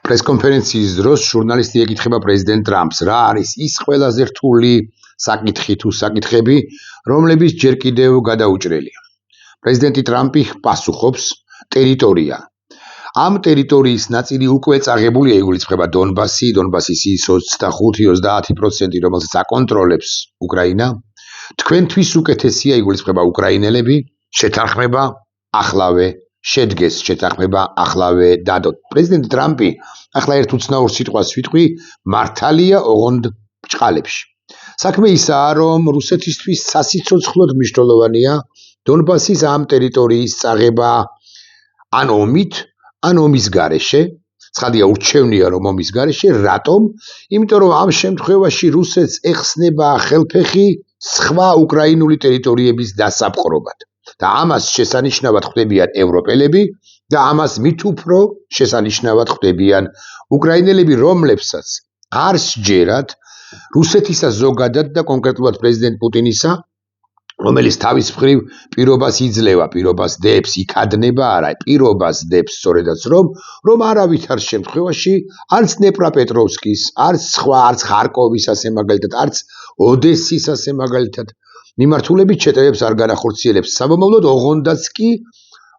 პრესკონფერენციის დროს ჟურნალისტი ეკითხება პრეზიდენტ ტრამპს, რა არის ის ყველაზე რთული საკითხი თუ საკითხები, რომლებიც ჯერ კიდევ გადაუჭრელია. პრეზიდენტი ტრამპი პასუხობს, ტერიტორია. ამ ტერიტორიის ნაწილი უკვე წაღებულია, იგულისხმება დონბასი, დონბასის ის 25-30%, რომელსაც აკონტროლებს უკრაინა. თქვენთვის უკეთესია, იგულისხმება უკრაინელები, შეთანხმება ახლავე შედგეს, შეთანხმება ახლავე დადოთ. პრეზიდენტი ტრამპი ახლა ერთ უცნაურ სიტყვას ვიტყვი, მართალია ოღონდ ბრჭყალებში. საქმე ისაა, რომ რუსეთისთვის სასიცოცხლოდ მნიშვნელოვანია დონბასის ამ ტერიტორიის წაღება ან ომით, ან ომის გარეშე. ცხადია, ურჩევნია რომ ომის გარეშე, რატომ? იმიტომ რომ ამ შემთხვევაში რუსეთს ეხსნება ხელფეხი სხვა უკრაინული ტერიტორიების დასაპყრობად. და ამას შესანიშნავად ხვდებიან ევროპელები და ამას მით უფრო შესანიშნავად ხვდებიან უკრაინელები, რომლებსაც არ სჯერათ რუსეთისა ზოგადად და კონკრეტულად პრეზიდენტ პუტინისა, რომელიც თავის მხრივ პირობას იძლევა, პირობას დებს, იქადნება არა, პირობას დებს სწორედაც რომ არავითარ შემთხვევაში არც დნეპროპეტროვსკის, არც სხვა, არც ხარკოვის ასე მაგალითად, არც ოდესის ასე მაგალითად მიმართულებით შეტევებს არ განახორციელებს. საბოლოოდ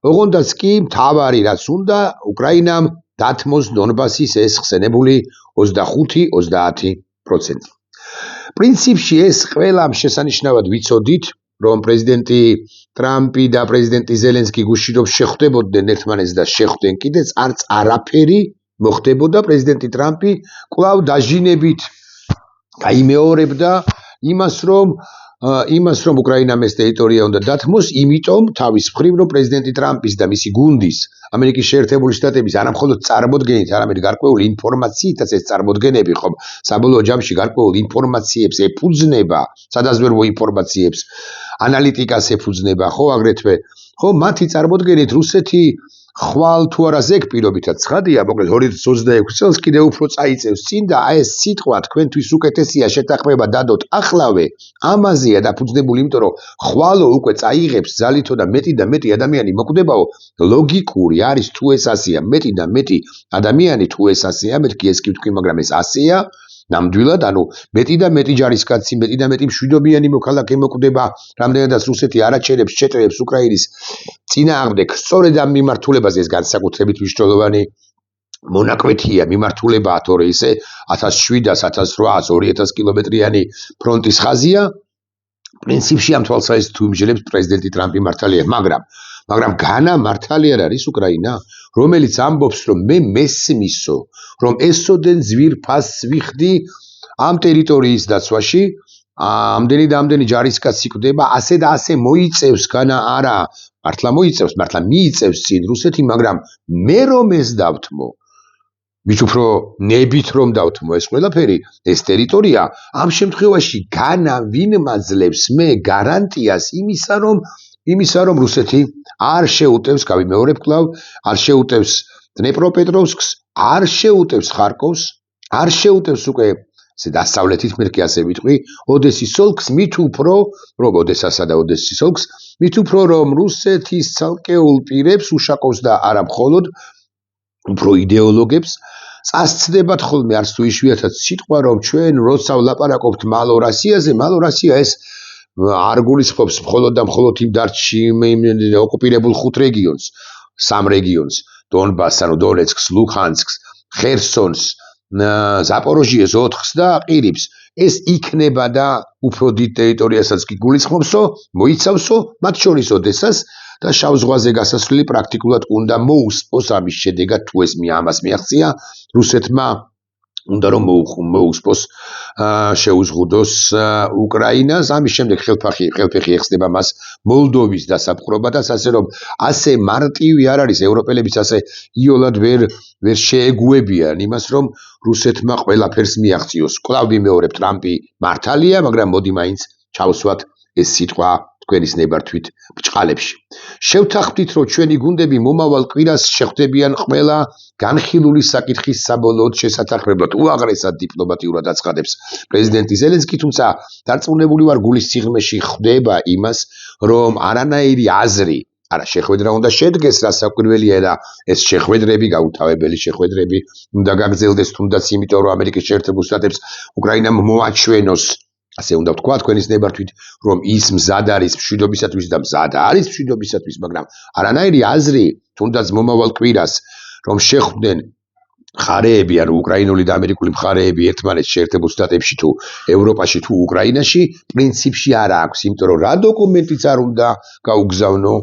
ოღონდაც კი მთავარი რაც უნდა, უკრაინამ დათმოს დონბასის ეს ხსენებული 25-30%. პრინციპში ეს ყველამ შესანიშნავად ვიცოდით, რომ პრეზიდენტი ტრამპი და პრეზიდენტი ზელენსკი გუშინდობ შეხვდებოდნენ ერთმანეთს და შეხვდნენ კიდეც, არც არაფერი მოხდებოდა. პრეზიდენტი ტრამპი კვლავ დაჟინებით გაიმეორებდა იმას, რომ უკრაინამ ეს ტერიტორია უნდა დათმოს, იმიტომ თავის მხრივ, რომ პრეზიდენტი ტრამპის და მისი გუნდის, ამერიკის შეერთებული შტატების არამხოლოდ წარმოდგენით, არამედ გარკვეული ინფორმაციითაც ეს წარმოდგენები ხომ საბოლოო ჯამში გარკვეულ ინფორმაციებს ეფუძნება, სადაზვერვო ინფორმაციებს, ანალიტიკას ეფუძნება, ხო, აგრეთვე, ხო, მათი წარმოდგენით რუსეთი ხვალ თუ არა ზეგ პირობითად ცხადია, მოკლედ 2026 წელს კიდევ უფრო წაიწევს წინ და ეს სიტყვა თქვენთვის უკეთესია შეთანხმება დადოთ ახლავე, ამაზეა დაფუძნებული, იმიტომ რომ ხვალო უკვე წაიღებს ძალითო და მეტი ადამიანი მოკვდებაო, ლოგიკური არის თუ ეს ასეა, მეტი და მეტი ადამიანი თუ ეს ასეა, მეთქი ეს კი ვთქვი, მაგრამ ეს ასეა, ნამდვილად, ანუ მეტი და მეტი ჯარისკაცი, მეტი და მეტი მშვიდობიანი მოქალაქე მოკვდება, რამდენადაც რუსეთი არაჩერებს შეტევებს უკრაინის წინააღმდეგ. სწორედ ამ მიმართულებაზე ეს განსაკუთრებით მნიშვნელოვანი მონაკვეთია, მიმართულებაა, თორე ისე 1700-1800, 2000 კილომეტრიანი ფრონტის ხაზია. პრინციპში ამ თვალსაზრისით თუ იმჟელებს პრეზიდენტი ტრამპი მართალია, მაგრამ განა მართალი არ არის უკრაინა, რომელიც ამბობს, რომ მე მესმისო, რომ ესოდენ ძვირფასს ვიხდი ამ ტერიტორიის დაცვაში, ამდენი და ამდენი ჯარისკაცი კვდება, ასე და ასე მოიწევს, განა არა, მართლა მოიწევს, მართლა მიიწევს წინ რუსეთი, მაგრამ მე რომ ეს დავთმო, მით უფრო ნებით რომ დავთმო ეს ყველაფერი, ეს ტერიტორია, ამ შემთხვევაში განა ვინ მაძლევს მე გარანტიას იმისა, რომ რუსეთი არ შეუტევს, გავიმეორებ კვლავ, არ შეუტევს დნეპროპეტროვსკს, არ შეუტევს ხარკოვს, არ შეუტევს უკვე დასავლეთით, მერქი ასე ვიტყვი, ოდესის ოლქს, მით უფრო, რომ ოდესასა და ოდესის ოლქს, მით უფრო რომ რუსეთის ცალკეულ პირებს უშაკავს და არა მხოლოდ უფრო იდეოლოგებს, წასცდებათ ხოლმე არც თუ იშვიათად სიტყვა, რომ ჩვენ როცა ვლაპარაკობთ მალორასიაზე, მალორასია ეს არ გულისხმობს მხოლოდ და მხოლოდ იმ ოკუპირებულ 5 რეგიონს, 3 რეგიონს, დონბასს, ანუ დონეცკს, ლუჰანსკს, ხერსონს, ზაპოროჟიეს 4-ს და ყირიმს. ეს იქნება და უფრო დიდ ტერიტორიასაც კი გულისხმობსო, მოიცავსო, მათ შორის ოდესას და შავ ზღვაზე გასასვლელი პრაქტიკულად უნდა მოუსპოს ამის შედეგად, თუ ეს ამას მიაღწია, რუსეთმა უნდა რომ მოუსპოს, შეუზღუდოს უკრაინას, ამის შემდეგ ხელფეხი ეხსნება მას მოლდოვის დასაპყრობადაც, ასე რომ ასე მარტივი არ არის, ევროპელებიც ასე იოლად ვერ შეეგუებიან იმას, რომ რუსეთმა ყველაფერს მიაღწიოს. კვლავ ვიმეორებ, ტრამპი მართალია, მაგრამ მოდი მაინც ჩავსვათ ეს სიტყვა თქვენის ნებართვით ბრჭყალებში. შევთანხმდით, რომ ჩვენი გუნდები მომავალ კვირას შეხვდებიან ყველა განხილული საკითხის საბოლოოდ შესათანხმებლად, უაღრესად დიპლომატიურად აცხადებს პრეზიდენტი ზელენსკი, თუმცა დარწმუნებული ვარ, გულის სიღრმეში ხვდება იმას, რომ არანაირი აზრი არა შეხვედრა უნდა შედგეს, რასაკვირველია და ეს შეხვედრები, გაუთავებელი შეხვედრები უნდა გაგრძელდეს თუნდაც იმიტომ, რომ ამერიკის შეერთებულ შტატებს უკრაინამ მოაჩვენოს, ასე უნდა ვთქვა თქვენის ნებართვით, რომ ის მზად არის მშვიდობისათვის და მზად არის მშვიდობისათვის, მაგრამ არანაირი აზრი თუნდაც მომავალ კვირას რომ შეხვდნენ მხარეები, ანუ უკრაინული და ამერიკული მხარეები ერთმანეთს შეერთებულ შტატებში თუ ევროპაში თუ უკრაინაში, პრინციპში არ აქვს, იმიტომ რომ რა დოკუმენტიც არ უნდა გაუგზავნო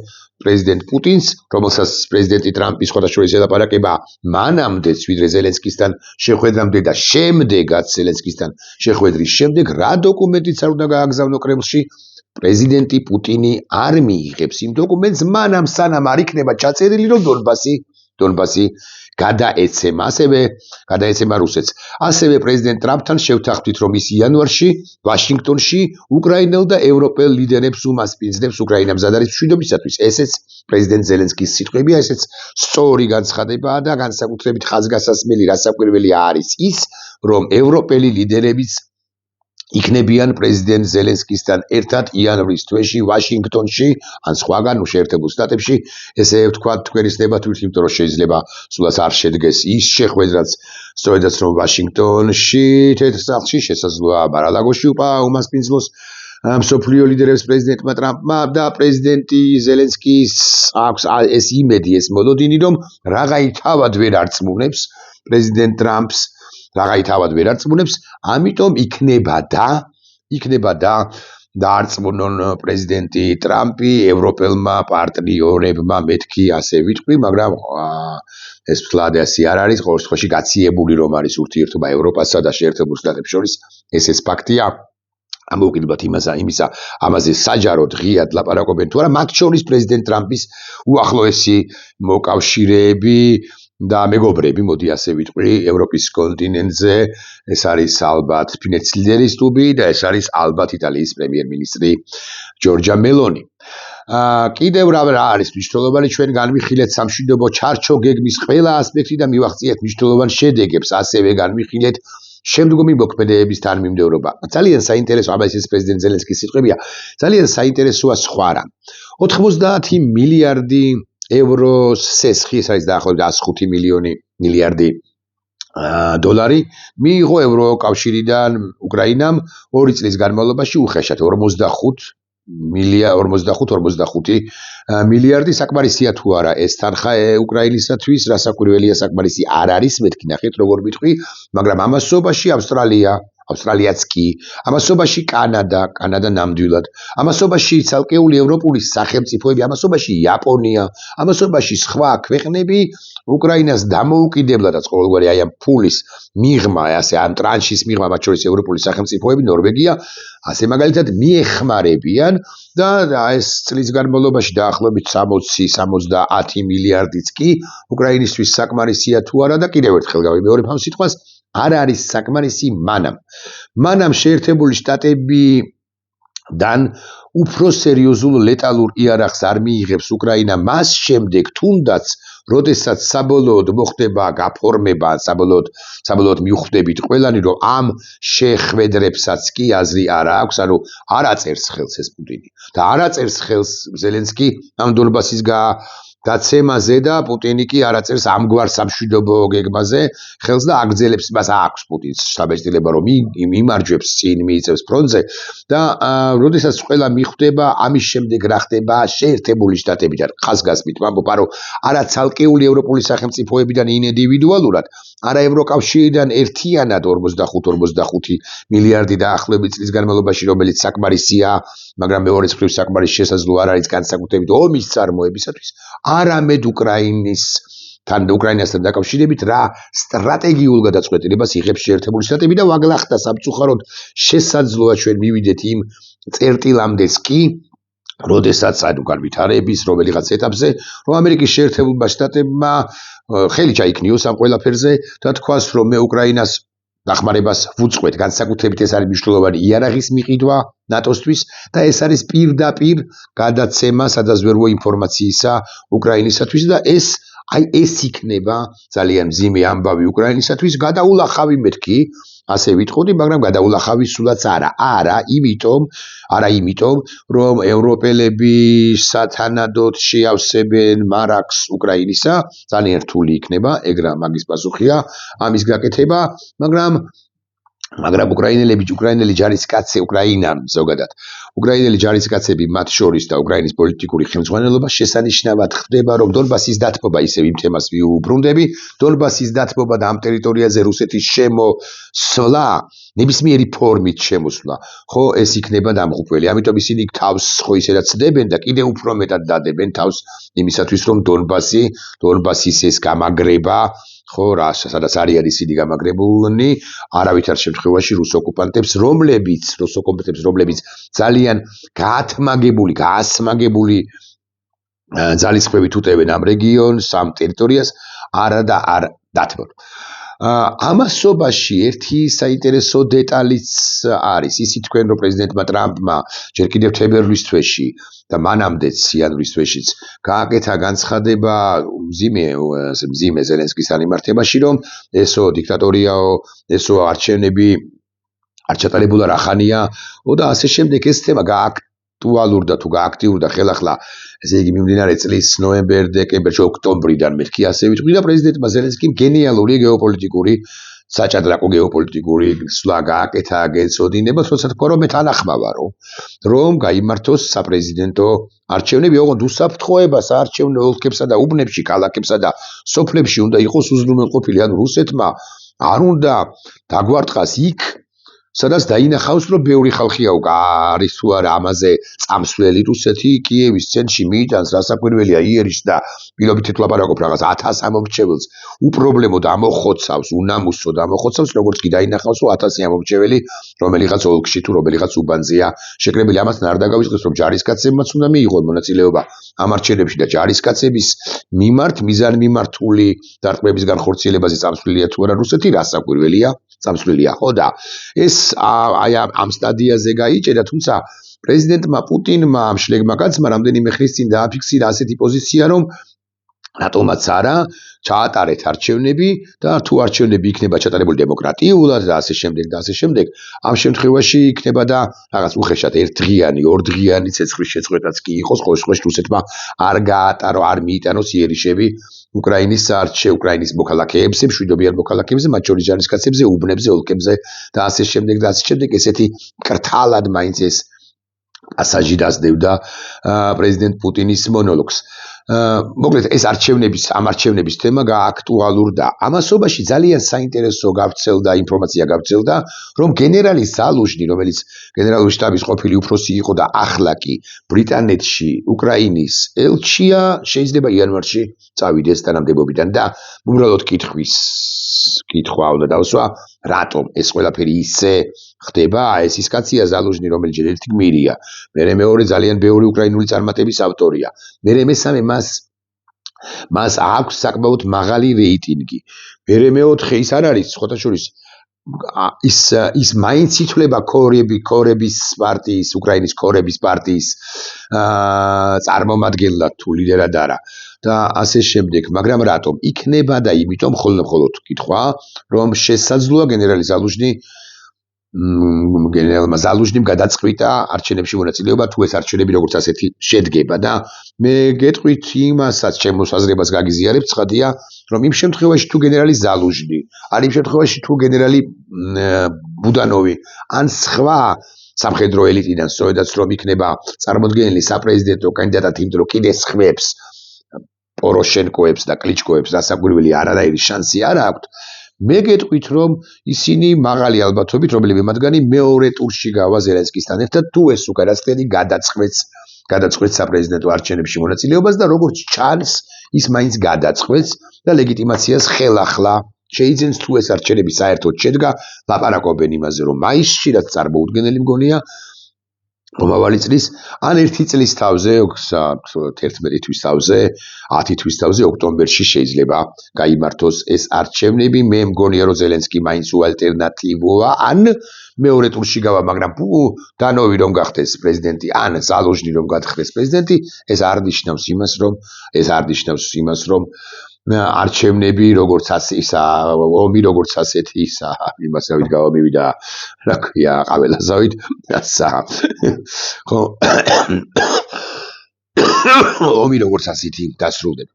პრეზიდენტ პუტინს, რომელსაც პრეზიდენტი ტრამპი სხვადასხვა ელაპარაკება მანამდეც, ვიდრე ზელენსკისთან შეხვედრამდე და შემდეგაც ზელენსკისთან შეხვედრის შემდეგ, რა დოკუმენტიც არ უნდა გააგზავნო კრემლში, პრეზიდენტი პუტინი არ მიიღებს იმ დოკუმენტს მანამ სანამ არ იქნება ჩაწერილი, რომ დონბასი გადაეცემა, გადაეცემა რუსეთს. ასევე პრეზიდენტ ტრამპთან შევთანხმდით, რომ ის იანვარში ვაშინგტონში უკრაინელ და ევროპელ ლიდერებს უმასპინძლებს უკრაინა მზად არის მშვიდობისათვის. ესეც პრეზიდენტ ზელენსკის სიტყვებია, ესეც სწორი განცხადებაა და განსაკუთრებით ხაზგასასმელი რასაკვირველია არის ის, რომ ევროპელი ლიდერებიც იქნებიან პრეზიდენტ ზელენსკისთან ერთად იანვრის თვეში ვაშინგტონში, ან სხვაგან შეერთებულ შტატებში, ესე ვთქვა თქვენის ნებართვით, იმიტომ რომ შეიძლება სულაც არ შედგეს ის შეხვედრაც, სწორედაც რომ ვაშინგტონში თეთრ სახლში შესაძლოა მარალაგოში უმასპინძლოს მსოფლიო ლიდერებს პრეზიდენტმა ტრამპმა და პრეზიდენტი ზელენსკის აქვს ეს იმედი, ეს მოლოდინი, რომ რაღაცი თავად ვერ არწმუნებს პრეზიდენტ ტრამპს, ამიტომ იქნება და დაარწმუნონ პრეზიდენტი ტრამპი ევროპელმა პარტნიორებმა, მეთქი ასე ვიტყვი, მაგრამ ეს ფლად ასე არ არის, ყოველ შემთხვევაში გაციებული რომ არის ურთიერთობა ევროპასა და შეერთებულ შტატებს შორის, ეს ფაქტია. ამოვკიდოთ ამაზე საჯაროდ ღიად ლაპარაკობენ თუ არა, მათ შორის პრეზიდენტ ტრამპის უახლოესი მოკავშირეები და მეგობრები, მოდი ასე ვიტყვი, ევროპის კონტინენტზე, ეს არის ალბათ ფინეთის სტუბი და ეს არის ალბათ იტალიის პრემიერ-მინისტრი ჯორჯა მელონი. კიდევ რა არის მნიშვნელოვანი, ჩვენ განვიხილეთ სამშვიდობო ჩარჩო გეგმის ყველა ასპექტი და მივახციეთ მნიშვნელოვან შედეგებს, ასევე განვიხილეთ შემდგომი მოქმედებების თანმიმდევრობა. ძალიან საინტერესო, აბა ეს პრეზიდენტ ზელენსკის სიტყვებია, ძალიან საინტერესოა სხვა რამ. 90 მილიარდი ევროს სესხი, ეს არის დაახლოებით 105 მილიარდი დოლარი მიიღო ევროკავშირიდან უკრაინამ 2 წლის განმავლობაში უხეშად 45 მილიარდი საკმარისია თუ არა ეს თანხა უკრაინისათვის, რასაკვირველია საკმარისი არ არის, მეთქი ნახეთ როგორ ვიტყვი, მაგრამ ამასობაში ავსტრალიაც კი, ამასობაში კანადა ნამდვილად, ამასობაში ცალკეული ევროპული სახელმწიფოები, ამასობაში იაპონია, ამასობაში სხვა ქვეყნები უკრაინას დამოუკიდებლადაც ყოველგვარი აი ამ ფულის მიღმა, ასე ამ ტრანშის მიღმა, მათ შორის ევროპული სახელმწიფოები, ნორვეგია, ასე მაგალითად მიეხმარებიან და ეს წლის განმავლობაში დაახლოებით 60-70 მილიარდიც კი უკრაინისთვის საკმარისია თუ არა და კიდევ ერთხელ გავიმეორებ ამ სიტყვას, არ არის საკმარისი მანამ შეერთებული შტატებიდან უფრო სერიოზულ ლეტალურ იარაღს არ მიიღებს უკრაინა მას შემდეგ, თუნდაც როდესაც საბოლოოდ მოხდება გაფორმება, საბოლოოდ მივხვდებით ყველანი, რომ ამ შეხვედრებსაც კი აზრი არ აქვს, ანუ არ აწერს ხელს ეს პუტინი და არ აწერს ხელს ზელენსკი ამ დონბასის დაცემაზე და პუტინი კი არ აწერს ამგვარ სამშვიდობო გეგმაზე ხელს და აგრძელებს მას აქვს პუტინს შთაბეჭდილება, რომ იმარჯვებს წინ მიიწევს ფრონტზე და როდესაც ყველა მიხვდება, ამის შემდეგ რა ხდება შეერთებული შტატებიდან ხაზგასმით ვამბობ, რომ არა ცალკეული ევროპული სახელმწიფოებიდან ინდივიდუალურად, არა ევროკავშირიდან ერთიანად 45 მილიარდი დაახლოებით წლის განმავლობაში, რომელიც საკმარისია, მაგრამ მეორე მხრივ საკმარისი შესაძლო არ არის განსაკუთრებით ომის წარმოებისათვის, არამედ უკრაინასთან დაკავშირებით რა სტრატეგიულ გადაწყვეტილებას იღებს შეერთებული შტატები და ვაგლახთა სამწუხაროდ შესაძლოა ჩვენ მივიდეთ იმ წერტილამდეც კი, როდესაც განვითარების რომელიღაც ეტაპზე, რომ ამერიკის შეერთებულმა შტატებმა ხელი ჩაიქნიოს ამ ყველაფერზე და თქვას, რომ მე უკრაინას დახმარებას ვუწყვეთ, განსაკუთრებით ეს არის მნიშვნელოვანი იარაღის მიყიდვა ნატოსთვის და ეს არის პირდაპირ გადაცემა სადაზვერვო ინფორმაციისა უკრაინისათვის და ეს აი ეს იქნება ძალიან მძიმე ამბავი უკრაინისათვის. გადაულახავი მეთქი, ასე ვიტყოდი, მაგრამ გადაულახავი სულაც არა, იმიტომ, რომ ევროპელები სათანადოდ შეავსებენ მარაგს უკრაინისა, ძალიან რთული იქნება, ეგრა მაგის პასუხია ამის გაკეთება, მაგრამ უკრაინელი ჯარისკაცები, უკრაინელი ჯარისკაცები მათ შორის და უკრაინის პოლიტიკური ხელმძღვანელობა შესანიშნავად ხვდება, რომ დონბასის დათმობა, ისევ იმ თემას ვიუბრუნდები, დონბასის დათმობა და ამ ტერიტორიაზე რუსეთის შემოსვლა, ნებისმიერი ფორმით შემოსვლა, ხო, ეს იქნება დამღუპველი. ამიტომ ისინი თავს ხო ისედაც ცდებენ და კიდევ უფრო მეტად დადებენ თავს იმისათვის, რომ დონბასის ეს გამაგრება, ხო, სადაც არიან ისინი გამაგრებულნი, არავითარ შემთხვევაში რუს ოკუპანტებს, რომლებიც ძალიან გაასმაგებული ძალისხმევით უტევენ ამ რეგიონს, ამ ტერიტორიას, არ დათმობ. ამასობაში ერთი საინტერესო დეტალიც არის. ისიც თქვენ, რომ პრეზიდენტმა ტრამპმა ჯერ კიდევ თებერვლის თვეში და მანამდეც იანვრის თვეშიც გააკეთა განცხადება მძიმე ზელენსკის ანიმართებაში, რომ ესო დიქტატორიაო, ესო არჩევნები არ ჩატარებულა რახანია, და ასე შემდეგ. ეს თემა გააქტუალურდა თუ გააქტიურდა ხელახლა, ესე იგი მიმდინარე წლის ნოემბერ-დეკემბერში, ოქტომბრიდან მეთქი, ასე ვიტყვი და პრეზიდენტმა ზელენსკიმ გენიალური გეოპოლიტიკური საჭადრაკო გეოპოლიტიკური სვლა გააკეთა გეცოდინება, თორსა თქვა, რომ მე თანახმავა, რომ გაიმართოს საპრეზიდენტო არჩევნები, ოღონდ უსაფრთხოება საარჩევნო ოლქებსა და უბნებში, ქალაქებსა და სოფლებში უნდა იყოს უზრუნველყოფილი, ანუ რუსეთმა არ უნდა დაგვარტყას იქ, სადაც დაინახავს, რომ ბევრი ხალხია არის თუ არა ამაზე წამსვლელი. რუსეთი კიევის ცენტრში მიიტანს, რასაკვირველია, იერიშს და პირობითად ვლაპარაკობ რაღაც 1000 ამომრჩეველს, უპრობლემოდ ამოხოცავს, უნამუსოდ ამოხოცავს, როგორც კი დაინახავს, რომ 1000 ამომრჩეველი რომელიღაც ოლქში თუ რომელიღაც უბანზეა შეკრებილი. ამასთან არ დაგავიწყდეს, რომ ჯარისკაცებმაც უნდა მიიღონ მონაწილეობა ამ არჩევნებში და ჯარისკაცების მიზანმიმართული დარტყმების განხორციელებაზე წამსვლელია თუ არა რუსეთი, რასაკვირველია, წამსვლელია, ხო და ეს აი ამ სტადიაზე გაიჭერა, თუმცა პრეზიდენტმა პუტინმა ამ შლეგმა კაცმა რამდენიმე ხნის წინ დააფიქსირა ასეთი პოზიცია, რომ რატომაც არა ჩაატარეთ არჩევნები და თუ არჩევნები იქნება ჩატარებული დემოკრატიულად და ასე შემდეგ, ამ შემთხვევაში იქნება და რაღაც უხეშად ერთდღიანი, ორდღიანი ცეცხლის შეწყვეტაც კი იყოს, ხო რუსეთმა არ მიიტანოს იერიშები უკრაინის მოქალაქეებზე, მშვიდობიან მოქალაქეებზე, მათ შორის ჯარისკაცებზე, უბნებზე, ოლქებზე და ასე შემდეგ. ესეთი კრთალად მაინც ეს პასაჟი დასდევდა პრეზიდენტ პუტინის მონოლოგს. მოკლედ ეს ამ არჩევნების თემა გააქტუალურდა. ამასობაში ძალიან საინტერესო ინფორმაცია გავრცელდა, რომ გენერალი ზალუჟნი, რომელიც გენერალური შტაბის ყოფილი უფროსი იყო და ახლა კი ბრიტანეთში უკრაინის ელჩია, შეიძლება იანვარში წავიდეს თანამდებობიდან და უბრალოდ კითხვა უნდა დავსვა, რატომ ეს ყველაფერი ისე ხდება. ეს ის კაცია ზალუჟნი, რომელიც ერთი გმირია, მერე მეორე ძალიან ბევრი უკრაინული წარმატების ავტორია, მერე მესამე მას აქვს საკმაოდ მაღალი რეიტინგი, მერე მეოთხე ის არ არის სხვათა შორის ის მაინც ითვლება უკრაინის კორების პარტიის წარმომადგენლად თუ ლიდერად არა და ასე შემდეგ. მაგრამ რატომ იქნება და იმიტომ მხოლოდ კითხვა, რომ შესაძლოა გენერალმა ზალუჟნიმ გადაწყვიტა არჩევნებში მონაწილეობა, თუ ეს არჩევნები როგორც ასეთი შედგება და მე გეტყვით იმასაც, ჩემს აზრებას გაგიზიარებ, ცხადია, რომ იმ შემთხვევაში თუ გენერალი ზალუჟნი, ან იმ შემთხვევაში თუ გენერალი ბუდანოვი, ან სხვა სამხედრო ელიტიდან სწორედაც რომ იქნება წარმოდგენილი საპრეზიდენტო კანდიდატად, იმიტომ რომ კიდე სხვებს პოროშენკოებს და კლიჩკოებს რასაკვირველი არანაირი შანსი არ აქვთ. მე გეტყვით, რომ ისინი მაღალი ალბათობით, რომლებიმე მათგანი მეორე ტურში გავა ზელენსკისთან ერთად, თუ ეს უკანასკნელი გადაწყვეტს საპრეზიდენტო არჩევნებში მონაწილეობას და როგორც ჩანს, ის მაინც გადაწყვეტს და ლეგიტიმაციას ხელახლა შეიძენს, თუ ეს არჩევნები საერთოდ შედგა. ლაპარაკობენ იმაზე, რომ მაისში, რაც წარმოუდგენელი მგონია, მომავალი წლის, ან 1 წლის თავზე, 11 თვის თავზე, 10 თვის თავზე, ოქტომბერში შეიძლება გაიმართოს ეს არჩევნები. მე მგონია, რომ ზელენსკი მაინც უალტერნატივოა, ან მეორე ტურში გავა, მაგრამ ბუდანოვი რომ გახდეს პრეზიდენტი, ან ზალუჟნი რომ გახდეს პრეზიდენტი, ეს არ ნიშნავს იმას, რომ არჩევნები როგორც ისაა, ომი როგორც ასეთი ისაა, იმასავით გავამივიდა, რა ქვია, ყველასავით ასაა. ხო. ომი როგორც ასეთი დასრულდება.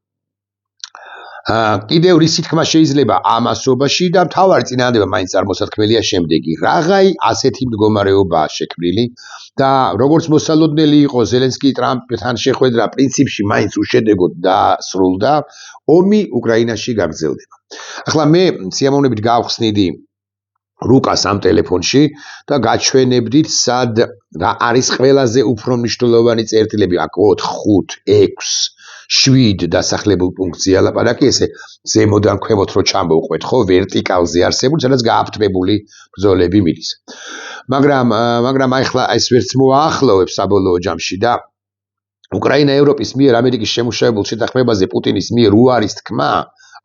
კიდევ რისი თქმა შეიძლება ამასობაში და მთავარი წინადადება მაინც წარმოსათქმელია შემდეგი. რაღაცა ასეთი მდგომარეობაა შექმნილი და როგორც მოსალოდნელი იყო ზელენსკი ტრამპთან შეხვედრა პრინციპში მაინც უშედეგოდ დასრულდა, ომი უკრაინაში გაგრძელდება. ახლა მე სიამოვნებით გავხსნიდი რუკას ამ ტელეფონში და გაჩვენებდით სად რა არის ყველაზე უფრო მნიშვნელოვანი წერტილები, აქ 4, 5, 6 7 დასახლებულ პუნქტზე ალაპარაკი, ესე ზემოდან ქვემოთ რო ჩამოვყვეთ, ხო, ვერტიკალზე არსებული, სადაც გააფთრებული ბრძოლები მიდის. მაგრამ ახლა ეს ვერც მოაახლოვებს საბოლოო ჯამში და უკრაინა ევროპის მიერ ამერიკის შემუშავებულ შეთანხმებაზე პუტინის მიერ უარის თქმა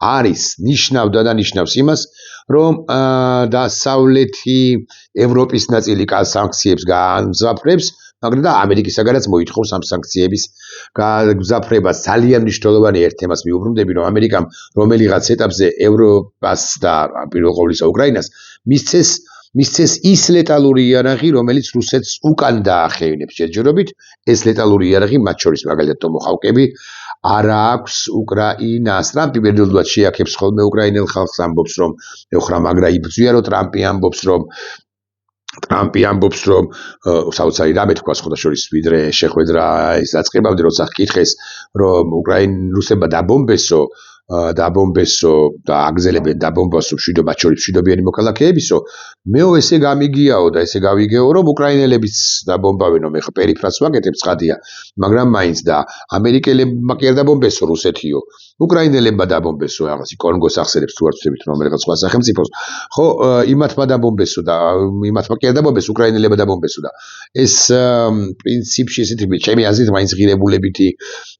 არის ნიშნავდა და ნიშნავს იმას, რომ დასავლეთი ევროპის ნაწილი სანქციებს გაამძაფრებს, მაგრამ და ამერიკისაგანაც მოითხოვს ამ სანქციების გაგზავრებას. ძალიან მნიშვნელოვანი ერთ თემას მიუბრუნდები, რომ ამერიკამ რომელიღაც ეტაპზე ევროპას და პირველ ყოვლისა უკრაინას მისცეს ის ლეტალური იარაღი, რომელიც რუსეთს უკან დაახევინებს ჯერჯერობით. ეს ლეტალური იარაღი, მათ შორის მაგალითად ტომოჰავკები, არა აქვს უკრაინას. ტრამპი ბედნიერულად შეაქებს ხოლმე უკრაინელ ხალხს, ამბობს რომ ეხრა მაგრა იბრძვია, რომ ტრამპი ამბობს რომ საოცარი რამე თქვა სხვა შორის ვიდრე შეხვედრა ეს დაწყებამდე როცა ჰკითხეს რომ რუსებმა დაბომბესო და აგზელებენ დაბომბასო მშვიდობა შორის მშვიდობიანი მოქალაქეებისო, მეო ესე გამიგიაო და ესე გავიგეო რომ უკრაინელებიც დაბომბავენო, მე ხო პერიფრას ვაკეთებ ცხადია, მაგრამ მაინც და ამერიკელებმა კი არ დაბომბესო რუსეთიო, უკრაინელებმა დაბომბესო, რაღაცი კონგოს ახსენებს თუ არ ვცდებით რომელიღაც სხვა სახელმწიფოს, ხო, იმათმა დაბომბესო და იმათმა კი არ დაბომბესო, უკრაინელებმა დაბომბესო და ეს პრინციპში ესეთი ჩემი აზრით მაინც ღირებულებითი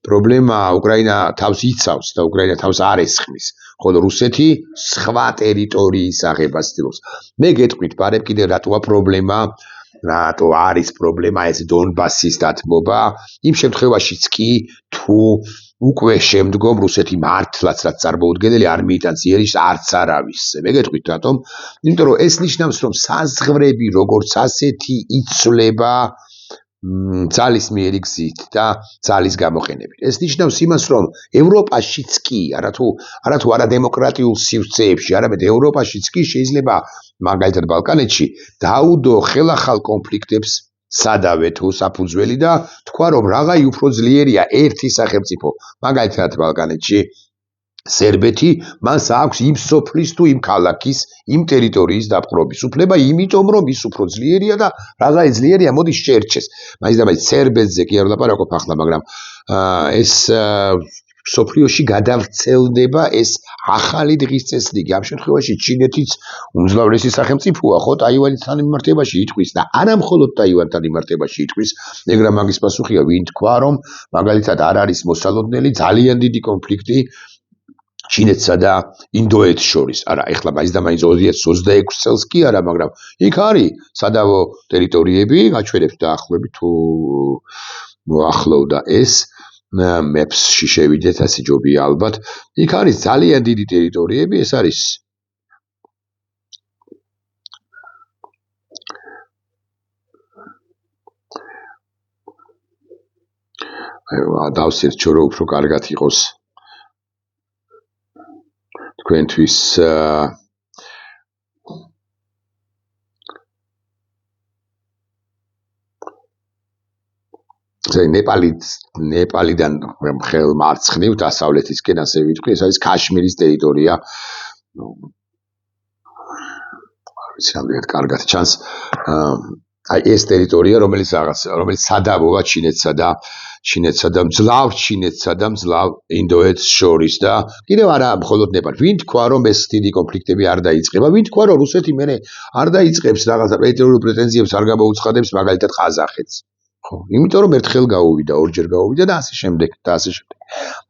პრობლემაა. უკრაინა თავს იცავს და უკრაინა თავს არ ესხმის, ხოლო რუსეთი სხვა ტერიტორიის აღებას ცდილობს. მე გეტყვით ბარებ კიდევ რატოა პრობლემა, რატო არის პრობლემა ეს დონბასის დათმობა, იმ შემთხვევაშიც კი თუ უკვე შემდგომ რუსეთი მართლაც რაც წარმოუდგენელი არმიიდან იერიშს არც არავის. მე გეტყვით რატომ? იმიტომ რომ ეს ნიშნავს რომ საზღვრები როგორც ასეთი იცვლება ძალის მიერი გზით და ძალის გამოყენებით. ეს ნიშნავს იმას, რომ ევროპაშიც კი, არათუ არა დემოკრატიულ სივრცეებში, არამედ ევროპაშიც კი შეიძლება მაგალითად ბალკანეთში დაუდო ხელახალ კონფლიქტებს სადავე თუ საფუძველი და თქვა რომ რაღაცა უფრო ძლიერია ერთი სახელმწიფო, მაგალითად ბალკანეთში სერბეთი, მას აქვს იმ სოფლის თუ იმ ქალაქის, იმ ტერიტორიის დაპყრობის უფლება, იმიტომ რომ ის უფრო ძლიერია და რაღაცა ძლიერია, მოდი შეერჩეს. მაინც და მაინც სერბეთზე კი არ ვლაპარაკობ ახლა, მაგრამ ეს სოფლიოში გადავრცელდება ეს ახალი დღის წესრიგი. ამ შემთხვევაში ჩინეთიც უმძლავრესი სახელმწიფოა, ხო, ტაივანთან მიმართებაში იტყვის და არა მხოლოდ ტაივანთან მიმართებაში იტყვის, ეგრა მაგის პასუხია, ვინ თქვა რომ მაგალითად არ არის მოსალოდნელი ძალიან დიდი კონფლიქტი ჩინეთსა და ინდოეთს შორის. არა, ეხლა მაინც და მაინც 2026 წელს კი არა, მაგრამ იქ არის სადავო ტერიტორიები, გაჩვენებს დაახლოებით თუ მოახლოვდა ეს მეპსში შევიდეთ, ასე ჯობია ალბათ. იქ არის ძალიან დიდი ტერიტორიები, ეს არის დავსერჩ რომ უფრო კარგად იყოს თქვენთვის ნეპალიდან ხელმარცხნივ დასავლეთისკენ ასე ვიტყვი, ეს არის ქაშმირის ტერიტორია. ვიცი რამდენად კარგად ჩანს. აი ეს ტერიტორია, რომელიც სადავოა ჩინეთსა და მძლავრ ინდოეთს შორის და კიდევ არა მხოლოდ ნეპალი. ვინ თქვა რომ ეს დიდი კონფლიქტები არ დაიწყება? ვინ თქვა რომ რუსეთი მერე არ დაიწყებს რაღაცა ტერიტორიულ პრეტენზიებს არ გამოუცხადებს მაგალითად ყაზახეთს? ხო, იმიტომ რომ ერთხელ გაუვიდა, ორჯერ გაუვიდა და ასე შემდეგ.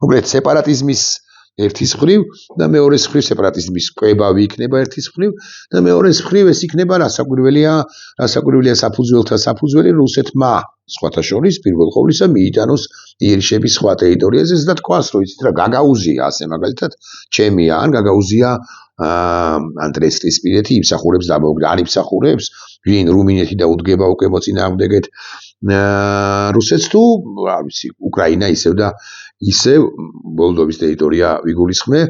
მოკლედ სეპარატიზმის ერთის მხრივ და მეორეს მხრივ სეპარატიზმის კვებავი იქნება ერთის მხრივ და მეორეს მხრივ ეს იქნება რასაკვირველია საფუძველთა საფუძველი რუსეთმა სხვათა შორის პირველ ყოვლისა მიიტანოს იერიშების სხვა ტერიტორიაზე და თქვას, რომ იცით რა, გაგაუზია ასე მაგალითად, ჩემია ან გაგაუზია ან ტრესტისპირეთი იმსახურებს დამოუკიდებლად, არ იმსახურებს, ვინ რუმინეთი და უდგება უკვე მოწინააღმდეგეთ რუსეთს თუ, რა ვიცი, უკრაინა ისევ და ისევ მოლდოვის ტერიტორია ვიგულისხმე,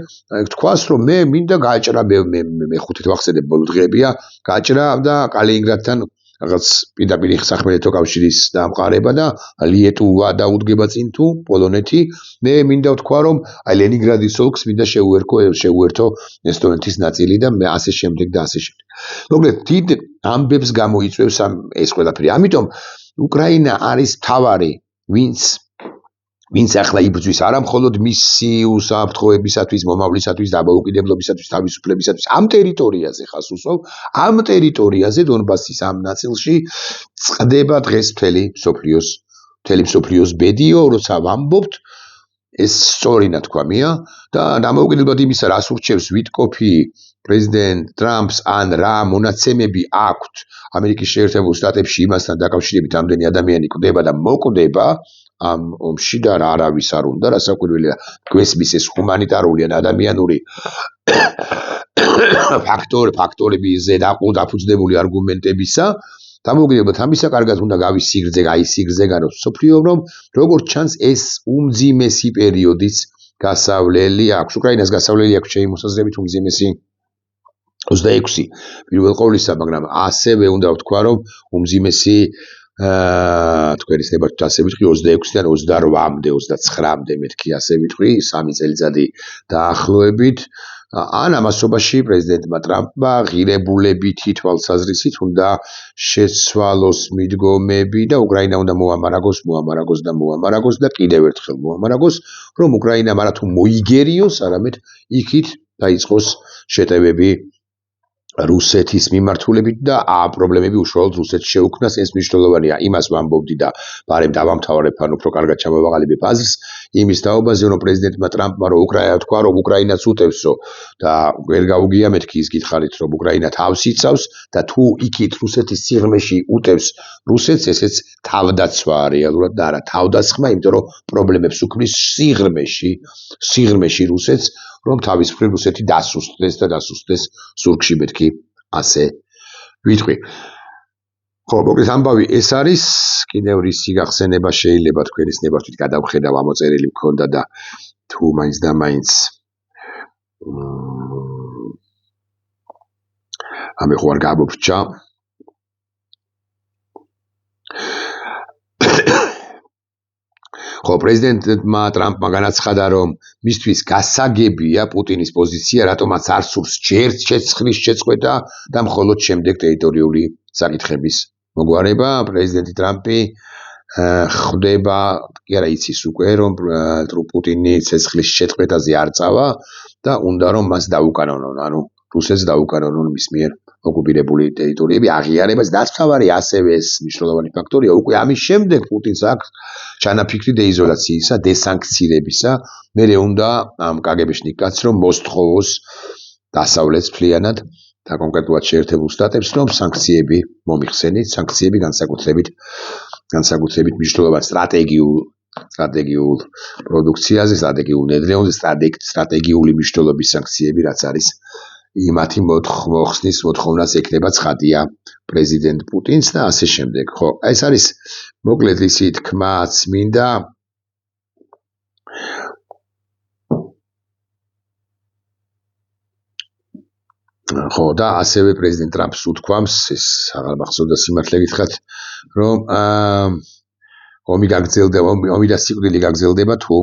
თქვას, რომ მე მინდა გააჭრა მე ხუთით ვახსენებ ბოლო დღეებია, გააჭრა და კალინინგრადთან რაღაც პირდაპირ სახმელეთო კავშირის დამყარება და ლიეტუვა დაუდგება წინ თუ პოლონეთი, მე მინდა ვთქვა, რომ აი ლენინგრადის ოლქს მინდა შეუერთო ესტონეთის ნაწილი და მე ასე შემდეგ და ასე შემდეგ. მოკლედ, დიდ ამბებს გამოიწვევს ეს ყველაფერი. ამიტომ უკრაინა არის მთავარი, ვინც ახლა იბრძვის არა მხოლოდ მისი უსაფრთხოებისათვის, მომავლისათვის, დამოუკიდებლობისათვის, თავისუფლებისათვის, ამ ტერიტორიაზე ხას უსვავ, ამ ტერიტორიაზე დონბასის ამ ნაწილში წყდება დღეს მთელი მსოფლიოს ბედიო, როცა ვამბობთ, ეს სწორი ნათქვამია და დამოუკიდებლად იმისა, რას ურჩევს ვიტკოფი პრეზიდენტ ტრამპს ან რა მონაცემები აქვთ ამერიკის შეერთებულ შტატებში იმასთან დაკავშირებით ამდენი ადამიანი კვდება და მოკვდება ამ ომში და რა არავის არ უნდა, რასაკვირველია, გვესმის ეს ჰუმანიტარული ან ადამიანური ფაქტორები დაფუძნებული არგუმენტებისა, დამოუკიდებლად ამისა, კარგად უნდა გავის სიგრძე, მსოფლიო რომ როგორც ჩანს ეს უმძიმესი პერიოდის გასავლელი აქვს. უკრაინას გასავლელი აქვს ჩემი მოსაზრებით უმძიმესი 26 პირველ ყოვლისა, მაგრამ ასევე უნდა ვთქვა, რომ უმძიმესი თქვენის ნებართვით ასე ვიტყვი 26-დან 28-მდე, 29-მდე მეთქი ასე ვიტყვი, 3 წელიწადი დაახლოებით. ან ამასობაში პრეზიდენტმა ტრამპმა ღირებულებითი თვალსაზრისით უნდა შეცვალოს მიდგომები და უკრაინა უნდა მოამარაგოს და კიდევ ერთხელ მოამარაგოს, რომ უკრაინა არა თუ მოიგერიოს, არამედ იქით დაიწყოს შეტევები რუსეთის მიმართულებით და პრობლემები უშუალოდ რუსეთს შეუქმნას. ეს მნიშვნელოვანია, იმას ვამბობდი და ბარემ დავამთავრებ, ან უფრო კარგად ჩამოვაყალიბებ აზრს იმის თაობაზე, რომ პრეზიდენტმა ტრამპმა თქვა, რომ უკრაინაც უტევსო და ვერ გაუგია მეთქი ის გითხარით, რომ უკრაინა თავს იცავს და თუ იქით რუსეთის სიღრმეში უტევს რუსეთს, ესეც თავდაცვა რეალურად და არა თავდასხმა, იმიტომ რომ პრობლემებს უქმნის სიღრმეში რუსეთს, რომ თავის მხრივ რუსეთი დასუსტდეს ზურგში მეთქი ასე ვიტყვი. ხო, მოკლედ ამბავი ეს არის, კიდევ რისი გახსენება შეიძლება თქვენის ნებართვით გადავხედავ, ამოწერილი მქონდა და თუ მაინც და მაინც ამე ხო არ გამოფრჩა. ხო, პრეზიდენტმა ტრამპმა განაცხადა, რომ მისთვის გასაგებია პუტინის პოზიცია, რატომაც არ სურს ჯერ შეცხლის შეწყვეტა და მხოლოდ შემდეგ ტერიტორიული საკითხების მოგვარება. პრეზიდენტი ტრამპი ხვდება, კი არა იცის უკვე, რომ პუტინი ცეცხლის შეწყვეტაზე არ წავა და უნდა რომ მას დაუკანონონ, ანუ რუსეთს დაუკანონონ მის მიერ ოკუპირებული ტერიტორიები, აღიარებას და მთავარი ასევე ეს მნიშვნელოვანი ფაქტორია, უკვე ამის შემდეგ პუტინს აქვს ჩანაფიქრი დეიზოლაციისა, დესანქცირებისა, მერე უნდა ამ კგბ-შნიკ კაცს რომ მოსთხოვოს დასავლეთს მთლიანად და კონკრეტულად შეერთებულ შტატებს, რომ სანქციები მომიხსენით, სანქციები განსაკუთრებით მნიშვნელოვან სტრატეგიულ პროდუქციაზე, სტრატეგიულ ნედლეონზე, სტრატეგიული მნიშვნელობის სანქციები, რაც არის იმათი მოთხოვნას ექნება ცხადია პრეზიდენტ პუტინს და ასე შემდეგ. ხო, ეს არის მოკლედ ისი თქმაც მინდა ხო და ასევე პრეზიდენტ ტრამპს უთქვამს, ეს აღარ მახსოვდა სიმართლე გითხრათ, რომ ომი და სიკვდილი გაგრძელდება თუ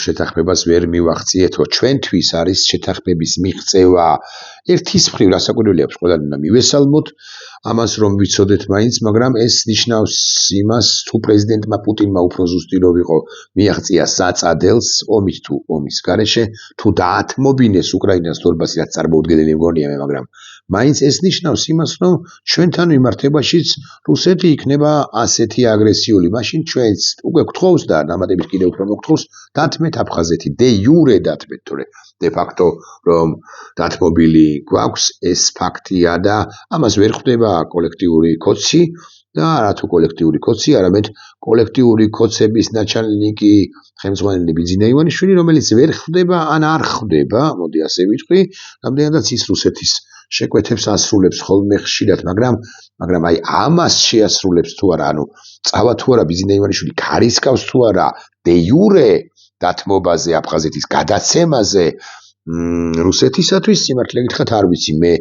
შეთანხმებას ვერ მივახციეთო. ჩვენთვის არის შეთანხმების მიღწევა ერთის მხრივ, რასაკვირველია, ყველანი უნდა მივესალმოთ ამას, რომ ვიცოდეთ მაინც, მაგრამ ეს ნიშნავს იმას, თუ პრეზიდენტმა პუტინმა უფრო ზუსტი რო ვიყო, მიაღწია საწადელს ომის გარეშე, თუ დაათმობინეს უკრაინას დონბასი, რაც წარმოუდგენელი მგონია მე, მაგრამ მაინც ეს ნიშნავს იმას, რომ ჩვენთან მიმართებაშიც რუსეთი იქნება ასეთი აგრესიული. მაშინ ჩვენც უკვე გთხოვს და დამატებით კიდევ უფრო მოგთხოვს დათმეთ აფხაზეთი, დე იურე დათმეთ, თორე დე ფაქტო რომ დათმობილი გვაქვს, ეს ფაქტია და ამას ვერ ხვდება კოლექტიური კოცი და არა თუ კოლექტიური კოცი, არამედ კოლექტიური კოცების ნაჩალნიკი ხელმძღვანელი ბიძინა ივანიშვილი, რომელიც ვერ ხვდება ან არ ხვდება, მოდი ასე ვიტყვი, რამდენადაც ის რუსეთის შეკვეთებს ასრულებს ხოლმე ხშირად, მაგრამ აი ამას შეასრულებს თუ არა, ანუ წავა თუ არა ბიძინა ივანიშვილი ქარისკავს თუ არა დე იურე დათმობაზე, აფხაზეთის გადაცემაზე რუსეთისათვის, სიმართლე გითხრათ არ ვიცი, მე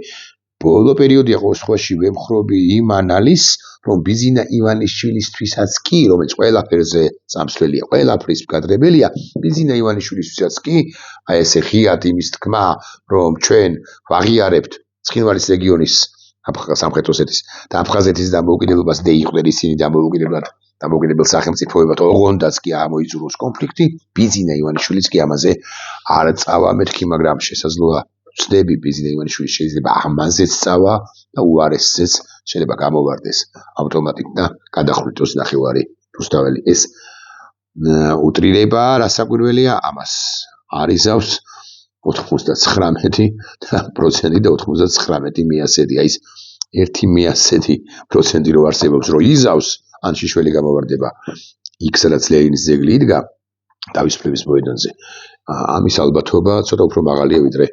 ბოლო პერიოდია ყოველ შემთხვევაში ვემხრობი იმ ანალიზს, რომ ბიძინა ივანიშვილისთვისაც კი, რომელიც ყველაფერზე სამსვლელია, ყველაფრის მკადრებელია, ბიძინა ივანიშვილისთვისაც კი, აი ესე ღიად იმის თქმა, რომ ჩვენ ვაღიარებთ ცხინვალის რეგიონის სამხრეთ ოსეთის და აფხაზეთის დამოუკიდებლობას და იყვნენ ისინი დამოუკიდებელ სახელმწიფოებად, ოღონდაც კი ამოიწუროს კონფლიქტი, ბიძინა ივანიშვილიც კი ამაზე არ წავა მეთქი, მაგრამ შესაძლოა ვცდები ბიძინა ივანიშვილი შეიძლება ამაზეც წავა და უარესზეც შეიძლება გამოვარდეს ავტომატით და გადახვრიტოს ნახევარი რუსთაველი. ეს უტრირება რასაკვირველია, ამას არიზავს 99% და 99 მიასედი, აი ეს 1/100% რო არსებობს, რო იზავს, ან შიშველი გამოვარდება იქ, სადაც ლენინის ძეგლი იდგა თავისუფლების მოედანზე. ამის ალბათობა ცოტა უფრო მაღალია ვიდრე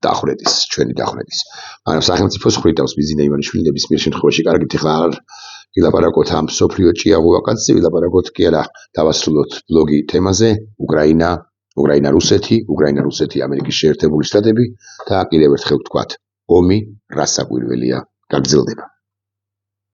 ჩვენი დახვრეტის. მაგრამ სახელმწიფოს ხრიტავს ბიძინა ივანიშვილი ნებისმიერ შემთხვევაში. კარგით, ეხლა არ ვილაპარაკოთ ამ მსოფლიო ჭიაღუაკაცზე, ვილაპარაკოთ კი არა, დავასრულოთ ბლოგი თემაზე, უკრაინა-რუსეთი, უკრაინა-რუსეთი, ამერიკის შეერთებული შტატები და კიდევ ერთხელ ვთქვათ, ომი რასაკვირველია გაგრძელდება.